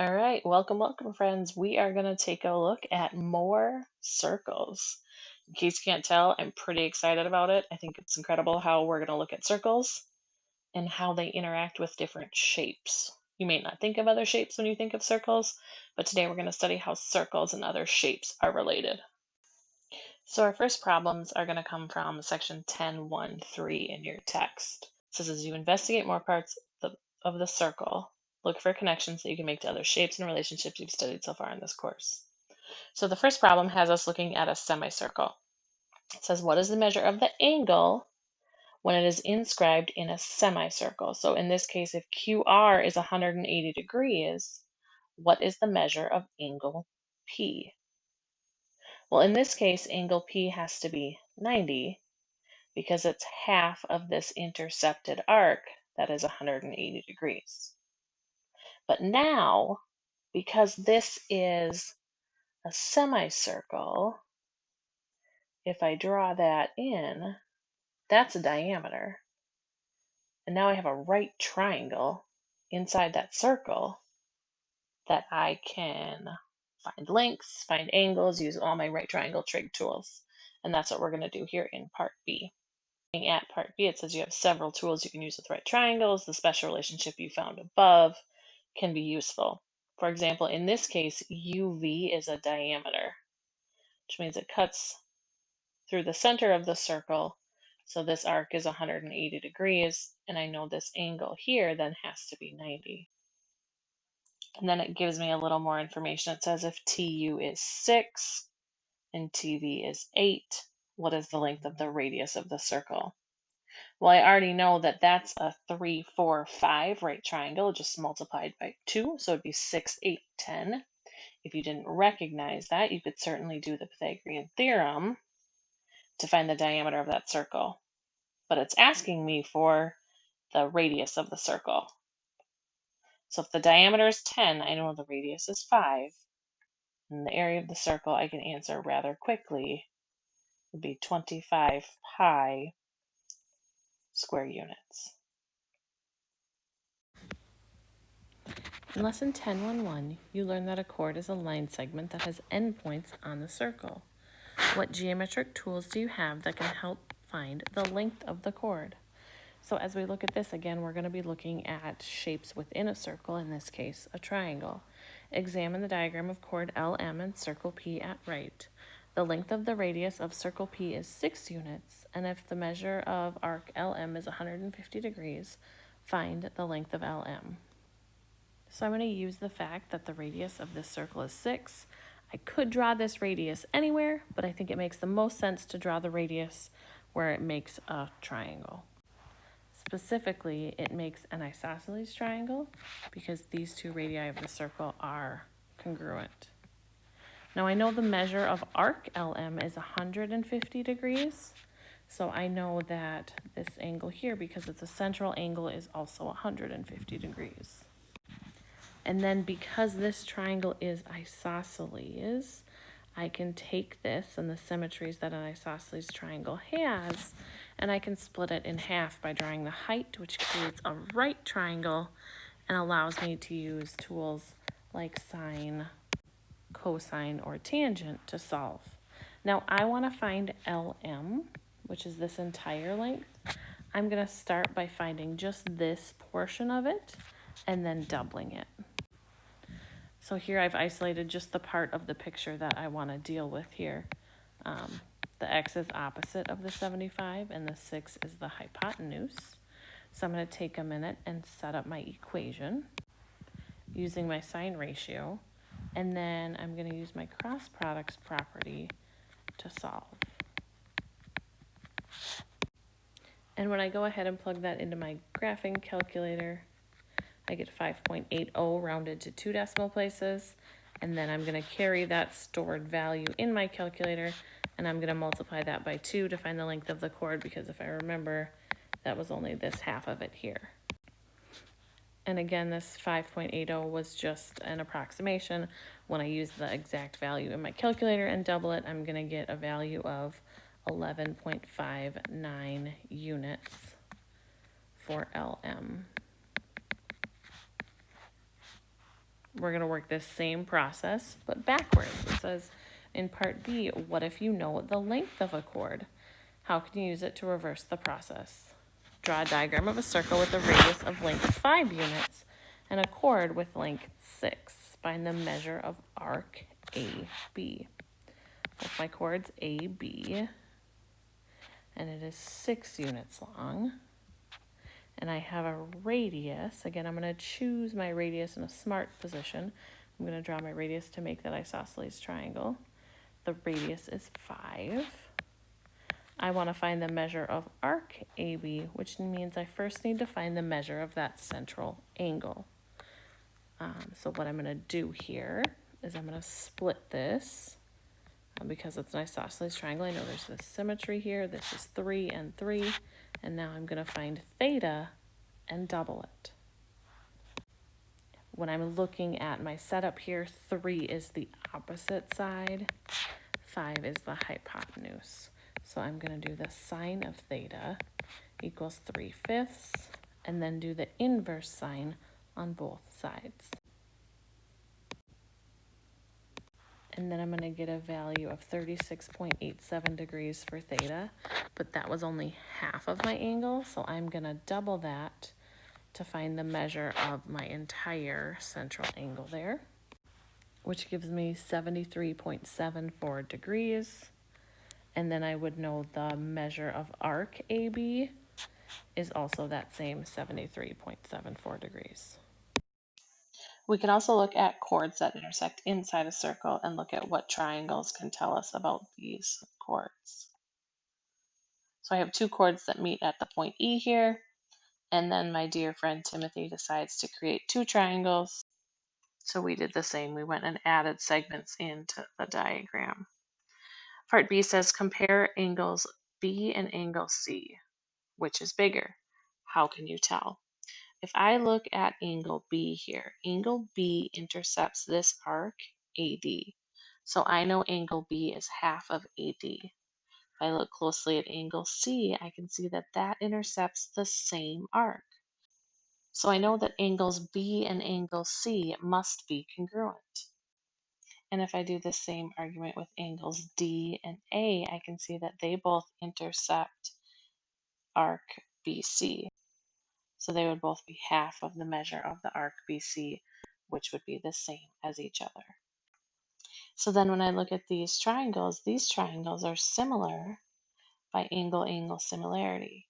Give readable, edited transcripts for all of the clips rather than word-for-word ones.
All right, welcome, friends. We are going to take a look at more circles. In case you can't tell, I'm pretty excited about it. I think it's incredible how we're going to look at circles and how they interact with different shapes. You may not think of other shapes when you think of circles, but today we're going to study how circles and other shapes are related. So our first problems are going to come from section 10.1.3 in your text. It says as you investigate more parts of the circle, look for connections that you can make to other shapes and relationships you've studied so far in this course. So the first problem has us looking at a semicircle. It says, what is the measure of the angle when it is inscribed in a semicircle? So in this case, if QR is 180 degrees, what is the measure of angle P? Well, in this case, angle P has to be 90 because it's half of this intercepted arc that is 180 degrees. But now, because this is a semicircle, if I draw that in, that's a diameter. And now I have a right triangle inside that circle that I can find lengths, find angles, use all my right triangle trig tools. And that's what we're going to do here in part B. At part B, it says you have several tools you can use with right triangles. The special relationship you found above can be useful. For example, in this case, UV is a diameter, which means it cuts through the center of the circle. So this arc is 180 degrees, and I know this angle here then has to be 90. And then it gives me a little more information. It says if TU is 6 and TV is 8, what is the length of the radius of the circle? Well, I already know that that's a 3, 4, 5 right triangle, just multiplied by 2, so it'd be 6, 8, 10. If you didn't recognize that, you could certainly do the Pythagorean theorem to find the diameter of that circle. But it's asking me for the radius of the circle. So if the diameter is 10, I know the radius is 5. And the area of the circle I can answer rather quickly would be 25 pi square units. In lesson 10.1.1, you learn that a chord is a line segment that has endpoints on the circle. What geometric tools do you have that can help find the length of the chord? So as we look at this again, we're going to be looking at shapes within a circle, in this case, a triangle. Examine the diagram of chord LM and circle P at right. The length of the radius of circle P is 6 units, and if the measure of arc LM is 150 degrees, find the length of LM. So I'm going to use the fact that the radius of this circle is 6. I could draw this radius anywhere, but I think it makes the most sense to draw the radius where it makes a triangle. Specifically, it makes an isosceles triangle because these two radii of the circle are congruent. Now I know the measure of arc LM is 150 degrees, so I know that this angle here, because it's a central angle, is also 150 degrees. And then because this triangle is isosceles, I can take this and the symmetries that an isosceles triangle has, and I can split it in half by drawing the height, which creates a right triangle and allows me to use tools like sine, cosine, or tangent to solve. Now I want to find LM, which is this entire length. I'm going to start by finding just this portion of it and then doubling it. So here I've isolated just the part of the picture that I want to deal with here. The x is opposite of the 75 and the 6 is the hypotenuse. So I'm going to take a minute and set up my equation using my sine ratio, and then I'm going to use my cross products property to solve. And when I go ahead and plug that into my graphing calculator, I get 5.80 rounded to 2 decimal places, and then I'm going to carry that stored value in my calculator, and I'm going to multiply that by 2 to find the length of the chord, because if I remember, that was only this half of it here. And again, this 5.80 was just an approximation. When I use the exact value in my calculator and double it, I'm going to get a value of 11.59 units for LM. We're going to work this same process, but backwards. It says in part B, what if you know the length of a chord? How can you use it to reverse the process? Draw a diagram of a circle with a radius of length 5 units and a chord with length 6. Find the measure of arc AB. With my chord's AB, and it is 6 units long. And I have a radius. Again, I'm going to choose my radius in a smart position. I'm going to draw my radius to make that isosceles triangle. The radius is 5. I want to find the measure of arc AB, which means I first need to find the measure of that central angle. So what I'm going to do here is I'm going to split this. Because it's an isosceles triangle, I know there's this symmetry here. This is 3 and 3. And now I'm going to find theta and double it. When I'm looking at my setup here, 3 is the opposite side. 5 is the hypotenuse. So I'm going to do the sine of theta equals 3/5, and then do the inverse sine on both sides. And then I'm going to get a value of 36.87 degrees for theta, but that was only half of my angle, so I'm going to double that to find the measure of my entire central angle there, which gives me 73.74 degrees. And then I would know the measure of arc AB is also that same 73.74 degrees. We can also look at chords that intersect inside a circle and look at what triangles can tell us about these chords. So I have two chords that meet at the point E here, and then my dear friend Timothy decides to create two triangles. So we did the same. We went and added segments into the diagram. Part B says compare angles B and angle C. Which is bigger? How can you tell? If I look at angle B here, angle B intercepts this arc, AD. So I know angle B is half of AD. If I look closely at angle C, I can see that that intercepts the same arc. So I know that angles B and angle C must be congruent. And if I do the same argument with angles D and A, I can see that they both intercept arc BC. So they would both be half of the measure of the arc BC, which would be the same as each other. So then when I look at these triangles are similar by angle-angle similarity.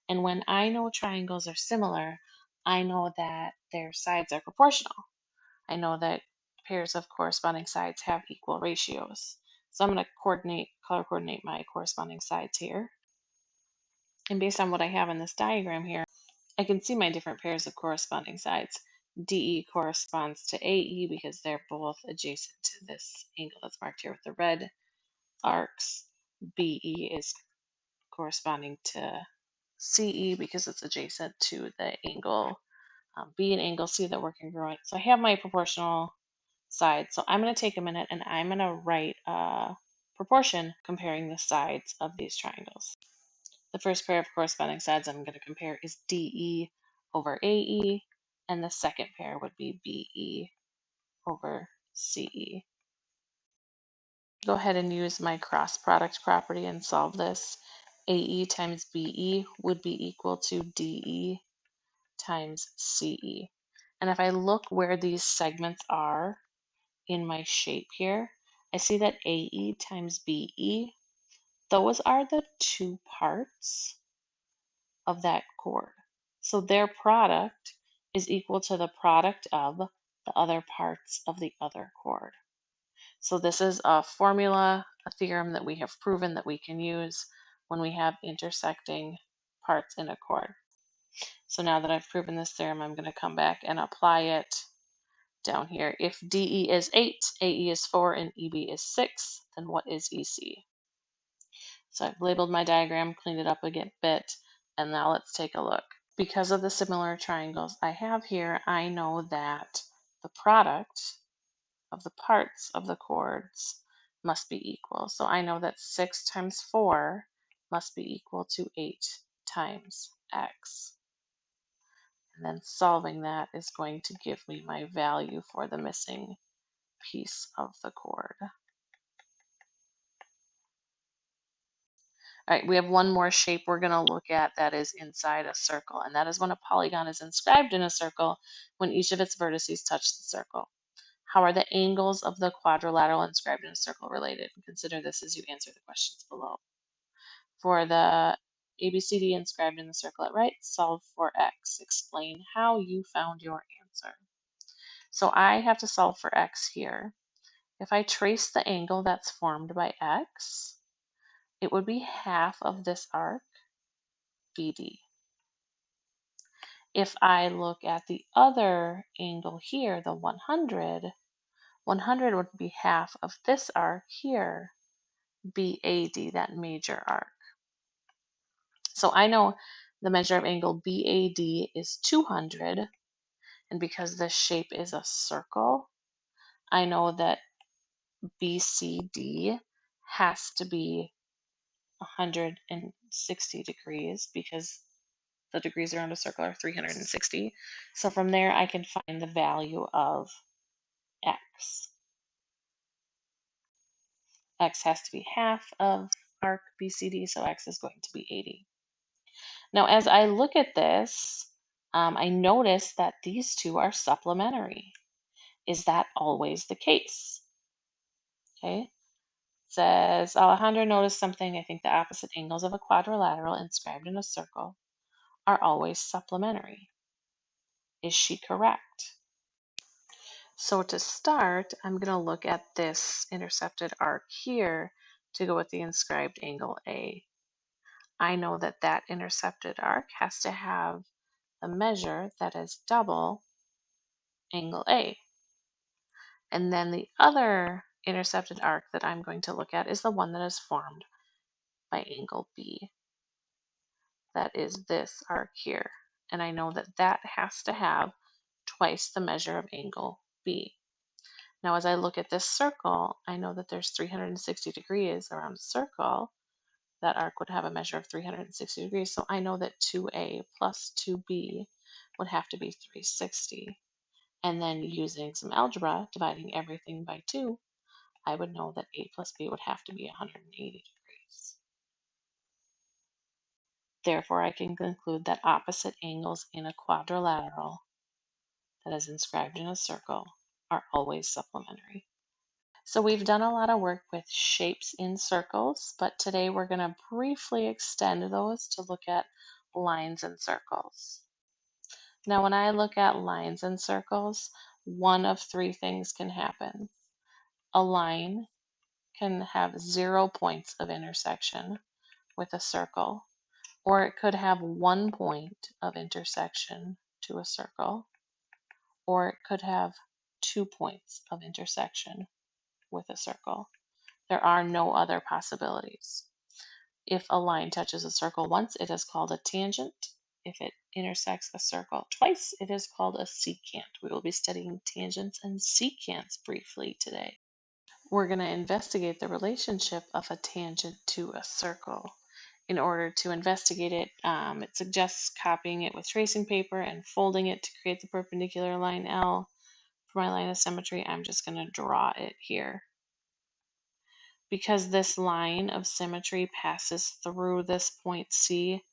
And when I know triangles are similar, I know that their sides are proportional. I know that pairs of corresponding sides have equal ratios. So I'm going to color coordinate my corresponding sides here. And based on what I have in this diagram here, I can see my different pairs of corresponding sides. DE corresponds to AE because they're both adjacent to this angle that's marked here with the red arcs. BE is corresponding to CE because it's adjacent to the angle B and angle C that were congruent. So I have my proportional sides. So I'm going to take a minute and I'm going to write a proportion comparing the sides of these triangles. The first pair of corresponding sides I'm going to compare is DE over AE, and the second pair would be BE over CE. Go ahead and use my cross product property and solve this. AE times BE would be equal to DE times CE. And if I look where these segments are in my shape here, I see that AE times BE, those are the two parts of that chord. So their product is equal to the product of the other parts of the other chord. So this is a formula, a theorem that we have proven that we can use when we have intersecting parts in a chord. So now that I've proven this theorem, I'm going to come back and apply it down here. If DE is 8, AE is 4, and EB is 6, then what is EC? So I've labeled my diagram, cleaned it up a bit, and now let's take a look. Because of the similar triangles I have here, I know that the product of the parts of the chords must be equal. So I know that 6 times 4 must be equal to 8 times x. And then solving that is going to give me my value for the missing piece of the chord. All right, we have one more shape we're going to look at that is inside a circle, and that is when a polygon is inscribed in a circle when each of its vertices touch the circle. How are the angles of the quadrilateral inscribed in a circle related? Consider this as you answer the questions below. For the ABCD inscribed in the circle at right, solve for x. Explain how you found your answer. So I have to solve for x here. If I trace the angle that's formed by x, it would be half of this arc, BD. If I look at the other angle here, the 100, 100 would be half of this arc here, BAD, that major arc. So I know the measure of angle BAD is 200, and because this shape is a circle, I know that BCD has to be 160 degrees because the degrees around a circle are 360. So from there, I can find the value of x. X has to be half of arc BCD, so x is going to be 80. Now, as I look at this, I notice that these two are supplementary. Is that always the case? Okay. It says, Alejandro noticed something. I think the opposite angles of a quadrilateral inscribed in a circle are always supplementary. Is she correct? So to start, I'm going to look at this intercepted arc here to go with the inscribed angle A. I know that that intercepted arc has to have a measure that is double angle A. And then the other intercepted arc that I'm going to look at is the one that is formed by angle B. That is this arc here. And I know that that has to have twice the measure of angle B. Now, as I look at this circle, I know that there's 360 degrees around a circle. That arc would have a measure of 360 degrees. So I know that 2A plus 2B would have to be 360. And then using some algebra, dividing everything by 2, I would know that A plus B would have to be 180 degrees. Therefore, I can conclude that opposite angles in a quadrilateral that is inscribed in a circle are always supplementary. So we've done a lot of work with shapes in circles, but today we're going to briefly extend those to look at lines and circles. Now, when I look at lines and circles, one of three things can happen. A line can have 0 points of intersection with a circle, or it could have 1 point of intersection to a circle, or it could have 2 points of intersection with a circle. There are no other possibilities. If a line touches a circle once, it is called a tangent. If it intersects a circle twice, it is called a secant. We will be studying tangents and secants briefly today. We're going to investigate the relationship of a tangent to a circle. In order to investigate it, it suggests copying it with tracing paper and folding it to create the perpendicular line L. For my line of symmetry, I'm just going to draw it here. Because this line of symmetry passes through this point C,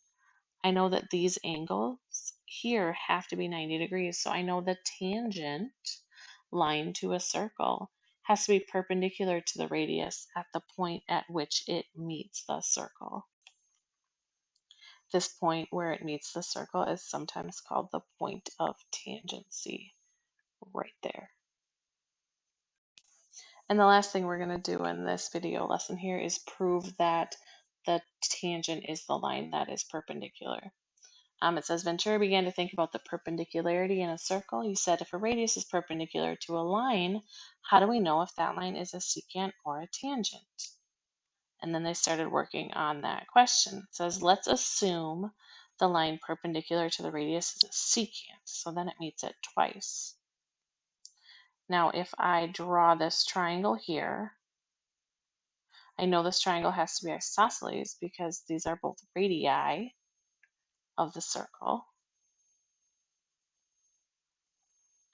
I know that these angles here have to be 90 degrees. So I know the tangent line to a circle has to be perpendicular to the radius at the point at which it meets the circle. This point where it meets the circle is sometimes called the point of tangency, right there. And the last thing we're going to do in this video lesson here is prove that the tangent is the line that is perpendicular. It says Ventura began to think about the perpendicularity in a circle. He said, if a radius is perpendicular to a line, how do we know if that line is a secant or a tangent? And then they started working on that question. It says, let's assume the line perpendicular to the radius is a secant. So then it meets it twice. Now, if I draw this triangle here, I know this triangle has to be isosceles because these are both radii of the circle.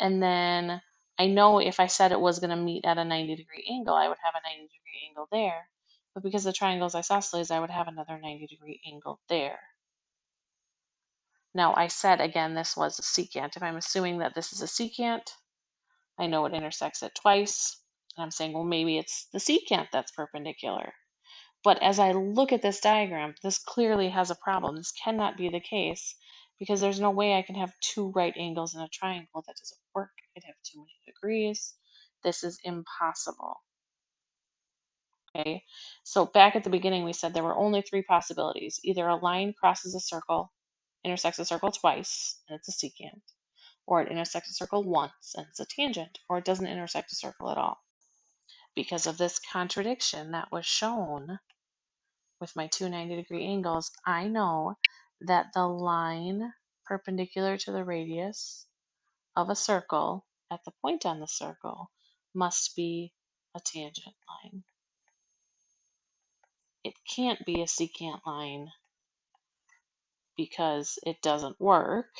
And then I know if I said it was going to meet at a 90-degree angle, I would have a 90-degree angle there. But because the triangle is isosceles, I would have another 90-degree angle there. Now I said, again, this was a secant. If I'm assuming that this is a secant, I know it intersects it twice. And I'm saying, well, maybe it's the secant that's perpendicular. But as I look at this diagram, this clearly has a problem. This cannot be the case because there's no way I can have two right angles in a triangle. That doesn't work. I'd have too many degrees. This is impossible. Okay, so back at the beginning, we said there were only three possibilities. Either a line crosses a circle, intersects a circle twice, and it's a secant, or it intersects a circle once, and it's a tangent, or it doesn't intersect a circle at all. Because of this contradiction that was shown with my two 90-degree angles, I know that the line perpendicular to the radius of a circle at the point on the circle must be a tangent line. It can't be a secant line because it doesn't work,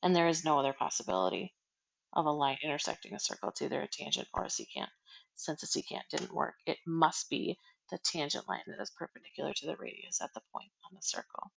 and there is no other possibility of a line intersecting a circle. It's either a tangent or a secant. Since a secant didn't work, it must be the tangent line that is perpendicular to the radius at the point on the circle.